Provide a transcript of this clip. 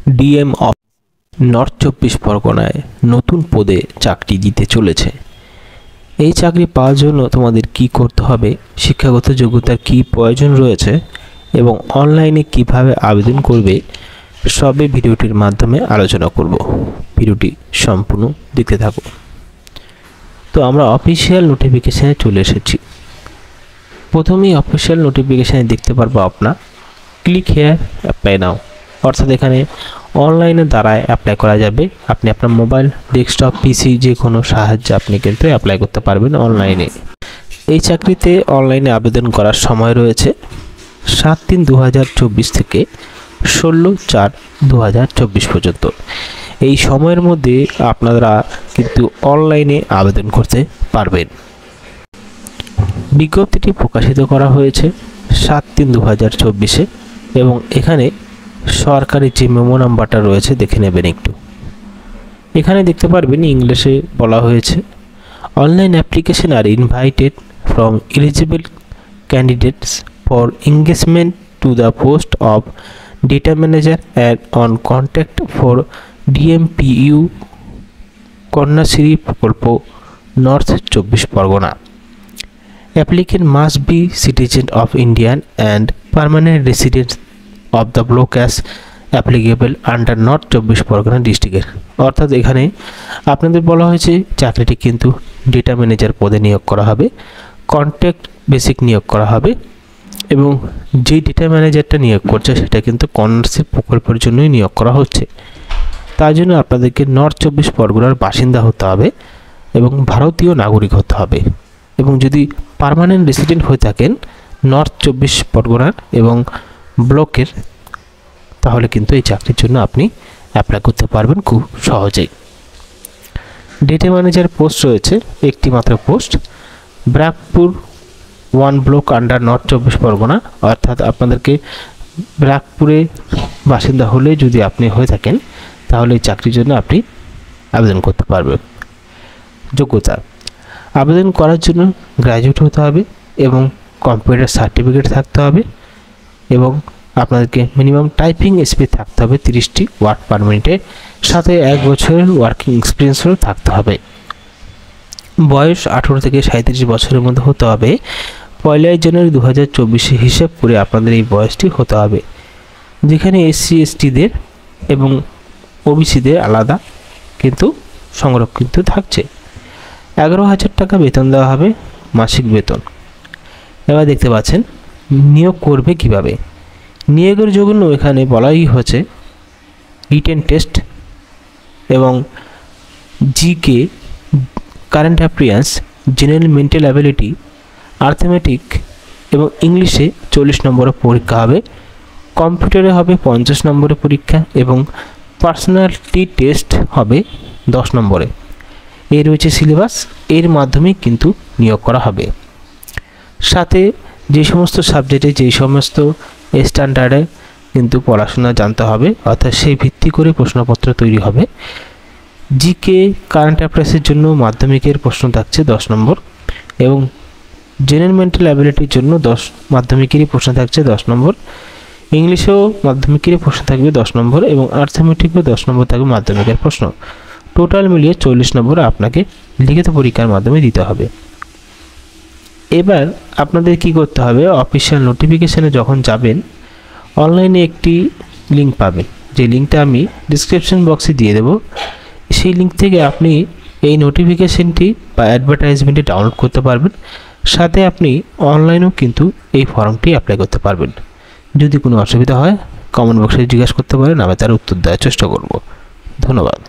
DM of north 24 পরগনায় নতুন পদে চাকরি দিতে চলেছে। এই চাকরি পাওয়ার জন্য তোমাদের কি করতে হবে, শিক্ষাগত যোগ্যতার কি প্রয়োজন রয়েছে এবং অনলাইনে কিভাবে আবেদন করবে, সবই ভিডিওটির মাধ্যমে আলোচনা করব। ভিডিওটি সম্পূর্ণ দেখতে থাকো। তো আমরা অফিসিয়াল নোটিফিকেশানে চলে এসেছি। প্রথমেই অফিসিয়াল নোটিফিকেশানে দেখতে পারবো আপনার ক্লিক হেয়ার অ্যাপ্লাই নাও, অর্থাৎ এখানে অনলাইনের দ্বারা অ্যাপ্লাই করা যাবে। আপনি আপনার মোবাইল, ডেস্কটপ, পিসি যে কোনো সাহায্যে আপনি কিন্তু অ্যাপ্লাই করতে পারবেন অনলাইনে। এই চাকরিতে অনলাইনে আবেদন করার সময় রয়েছে 7/3/2024 থেকে 16/4/2024 পর্যন্ত। এই সময়ের মধ্যে আপনারা কিন্তু অনলাইনে আবেদন করতে পারবেন। বিজ্ঞপ্তিটি প্রকাশিত করা হয়েছে 7/3/2024 এবং এখানে সরকারি যে মেমো নাম্বারটা রয়েছে দেখে নেবেন একটু। এখানে দেখতে পারবেন ইংলিশে বলা হয়েছে, online application are invited from eligible candidates for engagement to the post of data manager and on contract for DMPU Kanyashree প্রকল্প north 24 Pargana. Applicant must be citizen of Indian and permanent resident of the block as applicable under North 24 Pargana ডিস্ট্রিক্টের। অর্থাৎ এখানে আপনাদের বলা হয়েছে চাকরিটি কিন্তু data manager পদে নিয়োগ করা হবে, কন্ট্যাক্ট বেসিক নিয়োগ করা হবে এবং যেই ডেটা ম্যানেজারটা নিয়োগ করছে সেটা কিন্তু কন্যাশ্রী প্রকল্পের জন্যই নিয়োগ করা হচ্ছে। তার জন্য আপনাদেরকে নর্থ 24 পরগনার বাসিন্দা হতে হবে এবং ভারতীয় নাগরিক হতে হবে, এবং যদি পার্মানেন্ট রেসিডেন্ট হয়ে থাকেন নর্থ 24 পরগনার এবং ব্লকের, তাহলে কিন্তু এই চাকরির জন্য আপনি অ্যাপ্লাই করতে পারবেন খুব সহজেই। ডেটা ম্যানেজার পোস্ট রয়েছে একটি মাত্র post, Barrackpore 1 block under north 24 Pargana. অর্থাৎ আপনাদেরকে ব্রাকপুরে বাসিন্দা হলে যদি আপনি হয়ে থাকেন তাহলে এই চাকরির জন্য আপনি আবেদন করতে পারবেন। যোগ্যতা: আবেদন করার জন্য গ্র্যাজুয়েট হতে হবে এবং কম্পিউটার সার্টিফিকেট থাকতে হবে এবং আপনাদেরকে মিনিমাম টাইপিং স্পিড থাকতে হবে 30টি ওয়ার্ড পার মিনিটে, সাথে 1 বছরের ওয়ার্কিং এক্সপিরিয়েন্সও থাকতে হবে। বয়স 18 থেকে 37 বছরের মধ্যে হতে হবে। 1 জানুয়ারি 2024 হিসাব করে আপনাদের এই বয়সটি হতে হবে, যেখানে এসসি এসটিদের এবং ওবিসিদের আলাদা কিন্তু সংরক্ষিত থাকছে। 11,000 টাকা বেতন দেওয়া হবে, মাসিক বেতন। এবার দেখতে পাচ্ছেন নিয়োগ করবে কিভাবে। নিয়োগের জন্য এখানে বলাই হচ্ছে রিটেন টেস্ট এবং GK, current affairs, general mental ability, arithmetic এবং ইংলিশে 40 নম্বরের পরীক্ষা হবে। কম্পিউটারে হবে 50 নম্বরের পরীক্ষা এবং পার্সোনালিটি টেস্ট হবে 10 নম্বরে। এই রয়েছে সিলেবাস, এর মাধ্যমে কিন্তু নিয়োগ করা হবে। সাথে যে সমস্ত সাবজেক্টে যেই সমস্ত স্ট্যান্ডার্ডে কিন্তু পড়াশোনা জানতে হবে, অর্থাৎ সেই ভিত্তি করে প্রশ্নপত্র তৈরি হবে। জিকে, কারেন্ট অ্যাফেয়ার্সের জন্য মাধ্যমিকের প্রশ্ন থাকছে 10 নম্বর এবং জেনারেল মেন্টাল অ্যাবিলিটির জন্য মাধ্যমিকেরই প্রশ্ন থাকছে 10 নম্বর। ইংলিশেও মাধ্যমিকেরই প্রশ্ন থাকবে 10 নম্বর এবং আর্থমেটিকও 10 নম্বর থাকবে মাধ্যমিকের প্রশ্ন। টোটাল মিলিয়ে 40 নম্বর আপনাকে লিখিত পরীক্ষার মাধ্যমে দিতে হবে। এবার আপনাদের কি করতে হবে, অফিসিয়াল নোটিফিকেশানে যখন যাবেন অনলাইনে একটি লিঙ্ক পাবেন, যে লিঙ্কটা আমি ডিসক্রিপশন বক্সে দিয়ে দেব। সেই লিঙ্ক থেকে আপনি এই নোটিফিকেশানটি বা অ্যাডভার্টাইজমেন্টটি ডাউনলোড করতে পারবেন, সাথে আপনি অনলাইনেও কিন্তু এই ফর্মটি অ্যাপ্লাই করতে পারবেন। যদি কোনো অসুবিধা হয় কমেন্ট বক্সে জিজ্ঞাসা করতে পারেন, আমি তার উত্তর দেওয়ার চেষ্টা করব। ধন্যবাদ।